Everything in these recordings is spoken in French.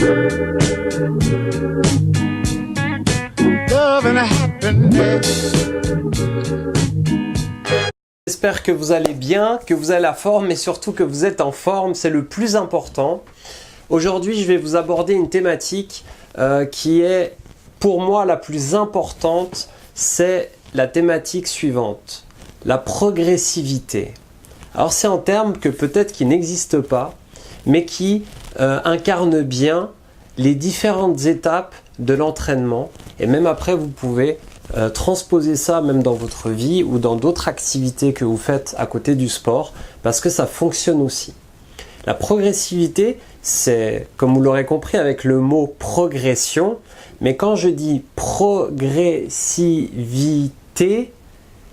Love and happiness. J'espère que vous allez bien, que vous avez la forme et surtout que vous êtes en forme, c'est le plus important. Aujourd'hui, je vais vous aborder une thématique qui est pour moi la plus importante, c'est la thématique suivante, la progressivité. Alors c'est un terme que peut-être qui n'existe pas, mais qui incarne bien les différentes étapes de l'entraînement et même après vous pouvez transposer ça même dans votre vie ou dans d'autres activités que vous faites à côté du sport parce que ça fonctionne aussi. La progressivité, c'est, comme vous l'aurez compris, avec le mot progression, mais quand je dis progressivité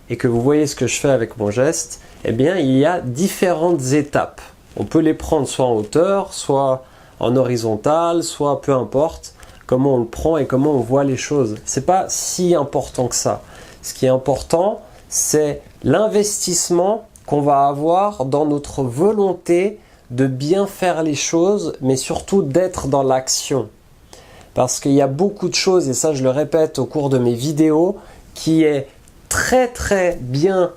et que vous voyez ce que je fais avec mon geste, eh bien il y a différentes étapes. On peut les prendre soit en hauteur, soit en horizontal, soit peu importe comment on le prend et comment on voit les choses. C'est pas si important que ça. Ce qui est important, c'est l'investissement qu'on va avoir dans notre volonté de bien faire les choses, mais surtout d'être dans l'action. Parce qu'il y a beaucoup de choses, et ça je le répète au cours de mes vidéos, qui est très bien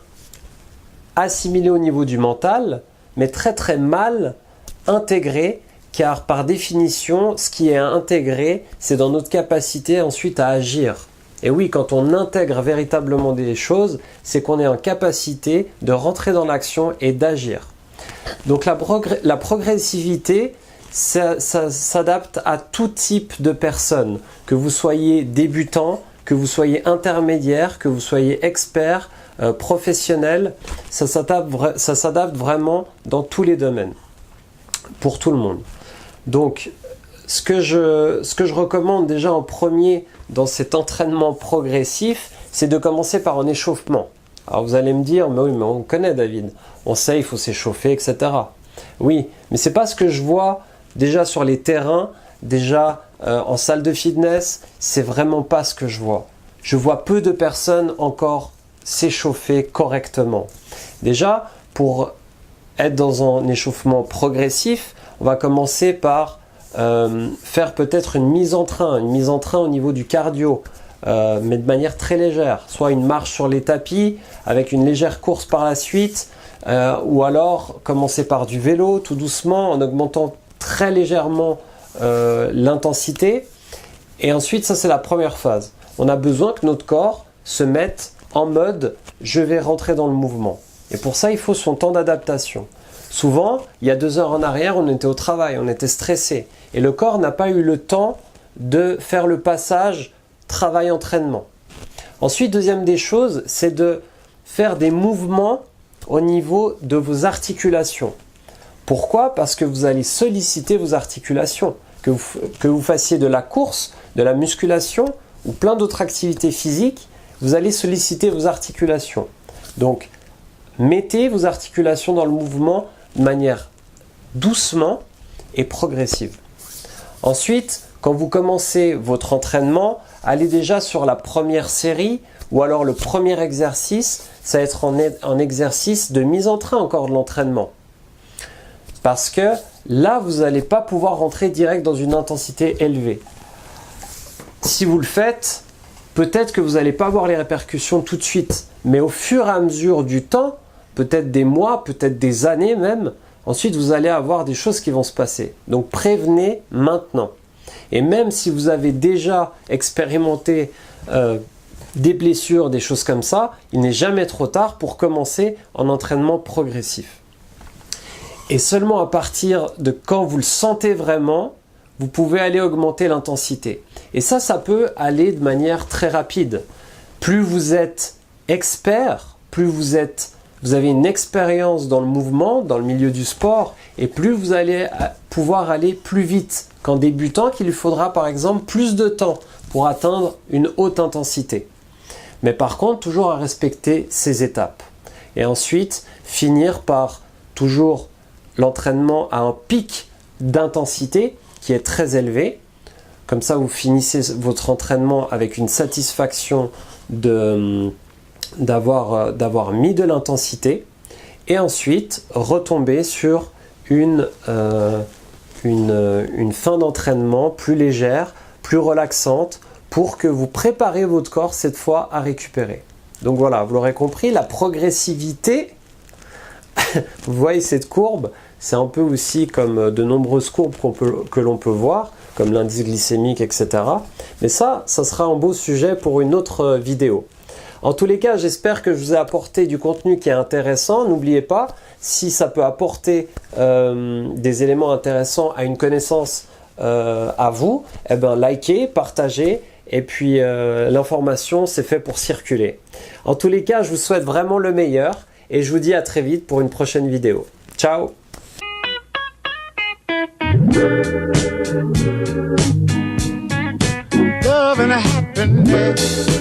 assimilé au niveau du mental, mais très mal intégré, car par définition, ce qui est intégré, c'est dans notre capacité ensuite à agir. Et oui, quand on intègre véritablement des choses, c'est qu'on est en capacité de rentrer dans l'action et d'agir. Donc la progressivité, ça s'adapte à tout type de personnes, que vous soyez débutant, que vous soyez intermédiaire, que vous soyez expert, professionnel, ça s'adapte vraiment dans tous les domaines, pour tout le monde. Donc, ce que je recommande déjà en premier dans cet entraînement progressif, c'est de commencer par un échauffement. Alors vous allez me dire, mais oui, mais on connaît David, on sait, il faut s'échauffer, etc. Oui, mais c'est pas ce que je vois déjà sur les terrains, déjà en salle de fitness, c'est vraiment pas ce que je vois. Je vois peu de personnes encore s'échauffer correctement. Déjà, pour être dans un échauffement progressif, on va commencer par faire peut-être une mise en train au niveau du cardio, mais de manière très légère, soit une marche sur les tapis avec une légère course par la suite, ou alors commencer par du vélo tout doucement en augmentant très légèrement l'intensité. Et ensuite, ça c'est la première phase. On a besoin que notre corps se mette en mode je vais rentrer dans le mouvement. Et pour ça, il faut son temps d'adaptation. Souvent, il y a 2 heures en arrière, on était au travail, on était stressé. Et le corps n'a pas eu le temps de faire le passage travail-entraînement. Ensuite, deuxième des choses, c'est de faire des mouvements au niveau de vos articulations. Pourquoi? Parce que vous allez solliciter vos articulations. Que vous fassiez de la course, de la musculation ou plein d'autres activités physiques, vous allez solliciter vos articulations. Donc, mettez vos articulations dans le mouvement de manière doucement et progressive. Ensuite, quand vous commencez votre entraînement, allez déjà sur la première série ou alors le premier exercice, ça va être en exercice de mise en train encore de l'entraînement. Parce que là, vous n'allez pas pouvoir rentrer direct dans une intensité élevée. Si vous le faites, peut-être que vous n'allez pas voir les répercussions tout de suite, mais au fur et à mesure du temps, peut-être des mois, peut-être des années même, ensuite vous allez avoir des choses qui vont se passer. Donc prévenez maintenant. Et même si vous avez déjà expérimenté des blessures, des choses comme ça, il n'est jamais trop tard pour commencer en entraînement progressif. Et seulement à partir de quand vous le sentez vraiment, vous pouvez aller augmenter l'intensité. Et ça peut aller de manière très rapide. Plus vous êtes expert, plus vous avez une expérience dans le mouvement, dans le milieu du sport, et plus vous allez pouvoir aller plus vite qu'en débutant, qu'il lui faudra par exemple plus de temps pour atteindre une haute intensité. Mais par contre, toujours à respecter ces étapes. Et ensuite, finir par toujours l'entraînement à un pic d'intensité qui est très élevé. Comme ça, vous finissez votre entraînement avec une satisfaction d'avoir mis de l'intensité. Et ensuite, retomber sur une une fin d'entraînement plus légère, plus relaxante, pour que vous préparez votre corps cette fois à récupérer. Donc voilà, vous l'aurez compris, la progressivité, vous voyez cette courbe, c'est un peu aussi comme de nombreuses courbes que l'on peut voir, comme l'indice glycémique, etc. Mais ça sera un beau sujet pour une autre vidéo. En tous les cas, j'espère que je vous ai apporté du contenu qui est intéressant. N'oubliez pas, si ça peut apporter des éléments intéressants à une connaissance à vous, eh ben, likez, partagez, et puis l'information, c'est fait pour circuler. En tous les cas, je vous souhaite vraiment le meilleur, et je vous dis à très vite pour une prochaine vidéo. Ciao! Love and happiness.